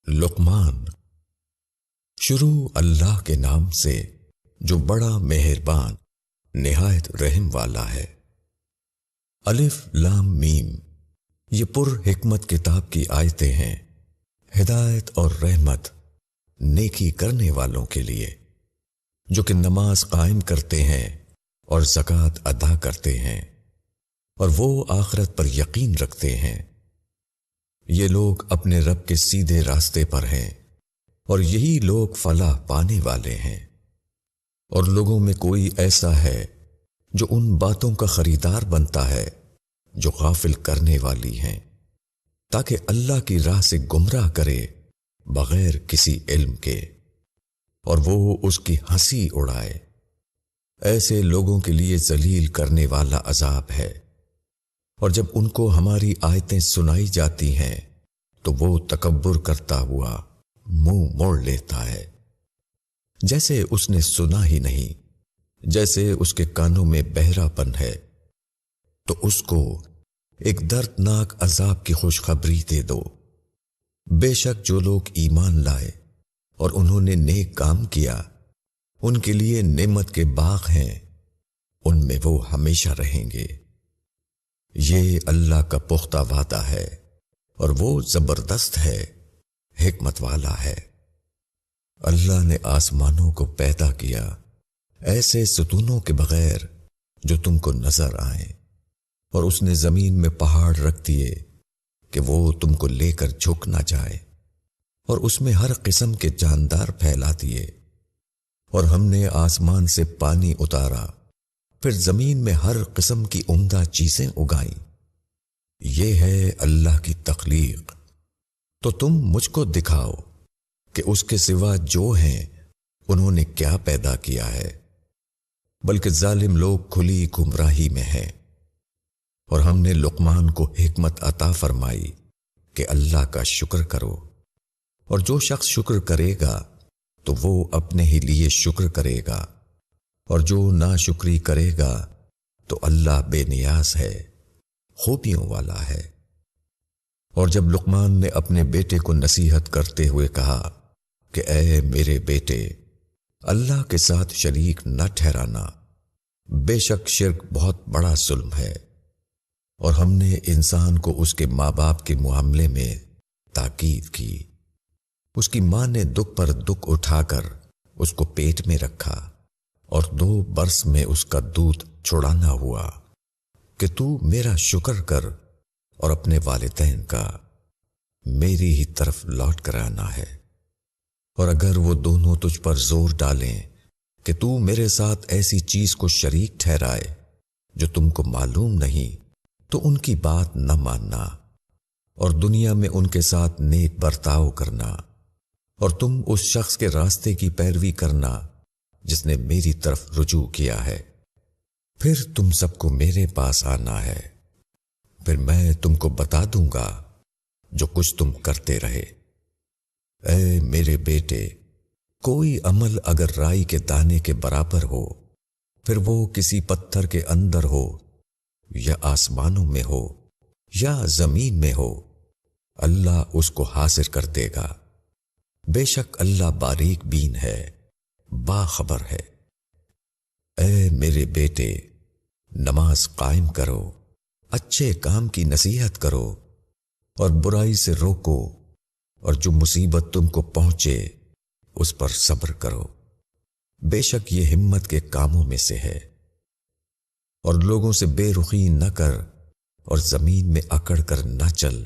لقمان۔ شروع اللہ کے نام سے جو بڑا مہربان نہایت رحم والا ہے۔ الف لام میم، یہ پر حکمت کتاب کی آیتیں ہیں، ہدایت اور رحمت نیکی کرنے والوں کے لیے، جو کہ نماز قائم کرتے ہیں اور زکوٰۃ ادا کرتے ہیں اور وہ آخرت پر یقین رکھتے ہیں۔ یہ لوگ اپنے رب کے سیدھے راستے پر ہیں اور یہی لوگ فلاح پانے والے ہیں۔ اور لوگوں میں کوئی ایسا ہے جو ان باتوں کا خریدار بنتا ہے جو غافل کرنے والی ہیں، تاکہ اللہ کی راہ سے گمراہ کرے بغیر کسی علم کے، اور وہ اس کی ہنسی اڑائے۔ ایسے لوگوں کے لیے ذلیل کرنے والا عذاب ہے۔ اور جب ان کو ہماری آیتیں سنائی جاتی ہیں تو وہ تکبر کرتا ہوا منہ موڑ لیتا ہے، جیسے اس نے سنا ہی نہیں، جیسے اس کے کانوں میں بہرا پن ہے۔ تو اس کو ایک دردناک عذاب کی خوشخبری دے دو۔ بے شک جو لوگ ایمان لائے اور انہوں نے نیک کام کیا، ان کے لیے نعمت کے باغ ہیں، ان میں وہ ہمیشہ رہیں گے۔ یہ اللہ کا پختہ وعدہ ہے اور وہ زبردست ہے، حکمت والا ہے۔ اللہ نے آسمانوں کو پیدا کیا ایسے ستونوں کے بغیر جو تم کو نظر آئیں، اور اس نے زمین میں پہاڑ رکھ دیے کہ وہ تم کو لے کر جھک نہ جائے، اور اس میں ہر قسم کے جاندار پھیلا دیے۔ اور ہم نے آسمان سے پانی اتارا، پھر زمین میں ہر قسم کی عمدہ چیزیں اگائیں۔ یہ ہے اللہ کی تخلیق۔ تو تم مجھ کو دکھاؤ کہ اس کے سوا جو ہیں انہوں نے کیا پیدا کیا ہے، بلکہ ظالم لوگ کھلی گمراہی میں ہیں۔ اور ہم نے لقمان کو حکمت عطا فرمائی کہ اللہ کا شکر کرو، اور جو شخص شکر کرے گا تو وہ اپنے ہی لیے شکر کرے گا، اور جو ناشکری کرے گا تو اللہ بے نیاز ہے، خوبیوں والا ہے۔ اور جب لقمان نے اپنے بیٹے کو نصیحت کرتے ہوئے کہا کہ اے میرے بیٹے، اللہ کے ساتھ شریک نہ ٹھہرانا، بے شک شرک بہت بڑا ظلم ہے۔ اور ہم نے انسان کو اس کے ماں باپ کے معاملے میں تاکید کی۔ اس کی ماں نے دکھ پر دکھ اٹھا کر اس کو پیٹ میں رکھا، اور 2 برس میں اس کا دودھ چھڑانا ہوا کہ تو میرا شکر کر اور اپنے والدین کا میری ہی طرف لوٹ کر آنا ہے۔ اور اگر وہ دونوں تجھ پر زور ڈالیں کہ تو میرے ساتھ ایسی چیز کو شریک ٹھہرائے جو تم کو معلوم نہیں، تو ان کی بات نہ ماننا، اور دنیا میں ان کے ساتھ نیک برتاؤ کرنا، اور تم اس شخص کے راستے کی پیروی کرنا جس نے میری طرف رجوع کیا ہے۔ پھر تم سب کو میرے پاس آنا ہے، پھر میں تم کو بتا دوں گا جو کچھ تم کرتے رہے۔ اے میرے بیٹے، کوئی عمل اگر رائی کے دانے کے برابر ہو، پھر وہ کسی پتھر کے اندر ہو یا آسمانوں میں ہو یا زمین میں ہو، اللہ اس کو حاصل کر دے گا۔ بے شک اللہ باریک بین ہے، باخبر ہے۔ اے میرے بیٹے، نماز قائم کرو، اچھے کام کی نصیحت کرو، اور برائی سے روکو، اور جو مصیبت تم کو پہنچے اس پر صبر کرو، بے شک یہ ہمت کے کاموں میں سے ہے۔ اور لوگوں سے بے رخی نہ کر اور زمین میں اکڑ کر نہ چل،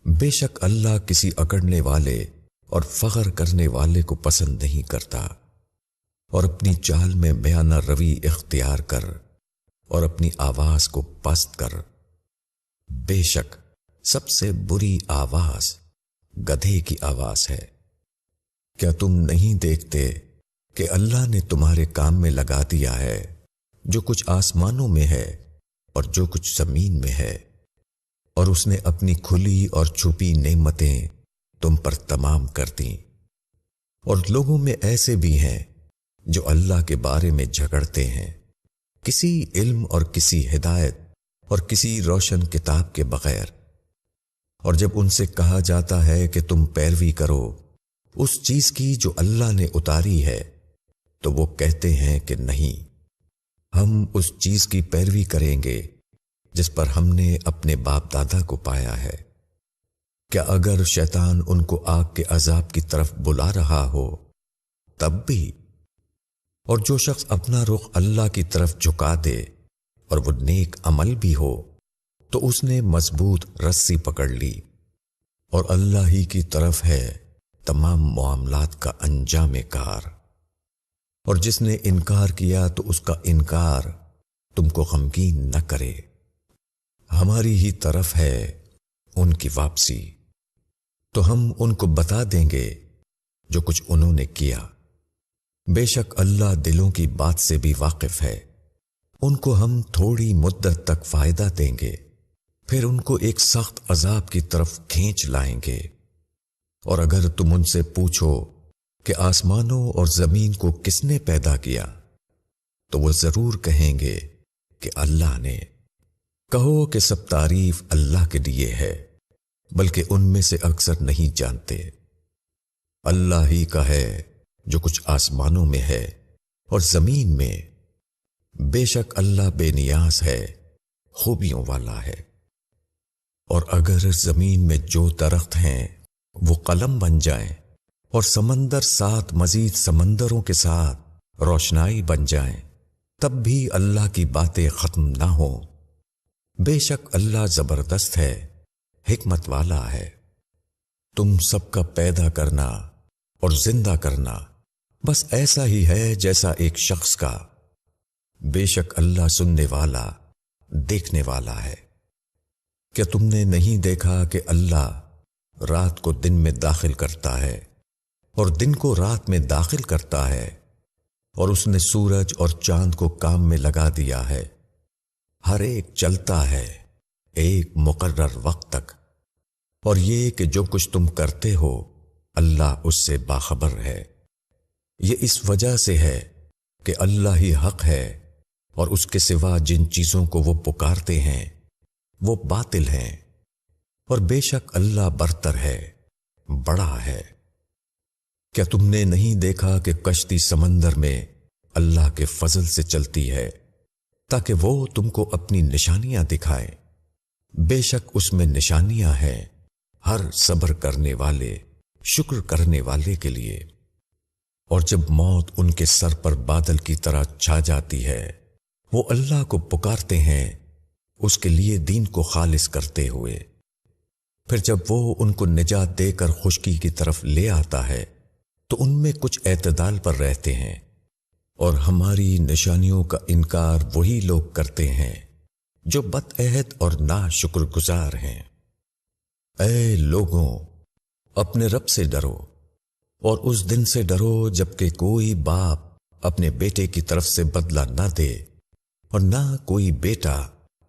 بے شک اللہ کسی اکڑنے والے اور فخر کرنے والے کو پسند نہیں کرتا۔ اور اپنی چال میں میانہ روی اختیار کر اور اپنی آواز کو پست کر، بے شک سب سے بری آواز گدھے کی آواز ہے۔ کیا تم نہیں دیکھتے کہ اللہ نے تمہارے کام میں لگا دیا ہے جو کچھ آسمانوں میں ہے اور جو کچھ زمین میں ہے، اور اس نے اپنی کھلی اور چھپی نعمتیں تم پر تمام کر دیں۔ اور لوگوں میں ایسے بھی ہیں جو اللہ کے بارے میں جھگڑتے ہیں، کسی علم اور کسی ہدایت اور کسی روشن کتاب کے بغیر۔ اور جب ان سے کہا جاتا ہے کہ تم پیروی کرو اس چیز کی جو اللہ نے اتاری ہے، تو وہ کہتے ہیں کہ نہیں، ہم اس چیز کی پیروی کریں گے جس پر ہم نے اپنے باپ دادا کو پایا ہے۔ کیا اگر شیطان ان کو آگ کے عذاب کی طرف بلا رہا ہو تب بھی؟ اور جو شخص اپنا رخ اللہ کی طرف جھکا دے اور وہ نیک عمل بھی ہو تو اس نے مضبوط رسی پکڑ لی، اور اللہ ہی کی طرف ہے تمام معاملات کا انجام کار۔ اور جس نے انکار کیا تو اس کا انکار تم کو غمگین نہ کرے، ہماری ہی طرف ہے ان کی واپسی، تو ہم ان کو بتا دیں گے جو کچھ انہوں نے کیا۔ بے شک اللہ دلوں کی بات سے بھی واقف ہے، ان کو ہم تھوڑی مدت تک فائدہ دیں گے، پھر ان کو ایک سخت عذاب کی طرف کھینچ لائیں گے۔ اور اگر تم ان سے پوچھو کہ آسمانوں اور زمین کو کس نے پیدا کیا، تو وہ ضرور کہیں گے کہ اللہ نے۔ کہو کہ سب تعریف اللہ کے لیے ہے، بلکہ ان میں سے اکثر نہیں جانتے۔ اللہ ہی کا ہے جو کچھ آسمانوں میں ہے اور زمین میں، بے شک اللہ بے نیاز ہے، خوبیوں والا ہے۔ اور اگر زمین میں جو درخت ہیں وہ قلم بن جائیں اور سمندر 7 مزید سمندروں کے ساتھ روشنائی بن جائیں، تب بھی اللہ کی باتیں ختم نہ ہوں۔ بے شک اللہ زبردست ہے، حکمت والا ہے۔ تم سب کا پیدا کرنا اور زندہ کرنا بس ایسا ہی ہے جیسا ایک شخص کا، بے شک اللہ سننے والا دیکھنے والا ہے۔ کیا تم نے نہیں دیکھا کہ اللہ رات کو دن میں داخل کرتا ہے اور دن کو رات میں داخل کرتا ہے، اور اس نے سورج اور چاند کو کام میں لگا دیا ہے، ہر ایک چلتا ہے ایک مقرر وقت تک، اور یہ کہ جو کچھ تم کرتے ہو اللہ اس سے باخبر ہے۔ یہ اس وجہ سے ہے کہ اللہ ہی حق ہے، اور اس کے سوا جن چیزوں کو وہ پکارتے ہیں وہ باطل ہیں، اور بے شک اللہ برتر ہے، بڑا ہے۔ کیا تم نے نہیں دیکھا کہ کشتی سمندر میں اللہ کے فضل سے چلتی ہے تاکہ وہ تم کو اپنی نشانیاں دکھائے؟ بے شک اس میں نشانیاں ہیں ہر صبر کرنے والے، شکر کرنے والے کے لیے۔ اور جب موت ان کے سر پر بادل کی طرح چھا جاتی ہے، وہ اللہ کو پکارتے ہیں اس کے لیے دین کو خالص کرتے ہوئے، پھر جب وہ ان کو نجات دے کر خشکی کی طرف لے آتا ہے تو ان میں کچھ اعتدال پر رہتے ہیں۔ اور ہماری نشانیوں کا انکار وہی لوگ کرتے ہیں جو بد عہد اور ناشکر گزار ہیں۔ اے لوگوں، اپنے رب سے ڈرو، اور اس دن سے ڈرو جبکہ کوئی باپ اپنے بیٹے کی طرف سے بدلہ نہ دے، اور نہ کوئی بیٹا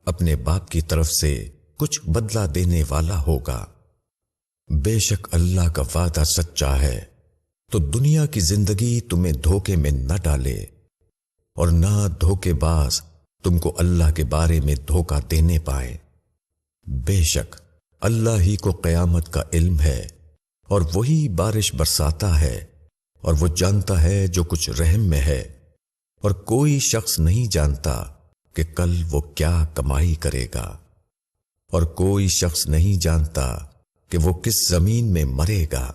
اپنے باپ کی طرف سے کچھ بدلہ دینے والا ہوگا۔ بے شک اللہ کا وعدہ سچا ہے، تو دنیا کی زندگی تمہیں دھوکے میں نہ ڈالے، اور نہ دھوکے باز تم کو اللہ کے بارے میں دھوکہ دینے پائے۔ بے شک اللہ ہی کو قیامت کا علم ہے، اور وہی بارش برساتا ہے، اور وہ جانتا ہے جو کچھ رحم میں ہے، اور کوئی شخص نہیں جانتا کہ کل وہ کیا کمائی کرے گا، اور کوئی شخص نہیں جانتا کہ وہ کس زمین میں مرے گا۔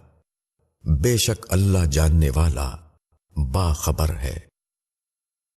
بے شک اللہ جاننے والا باخبر ہے۔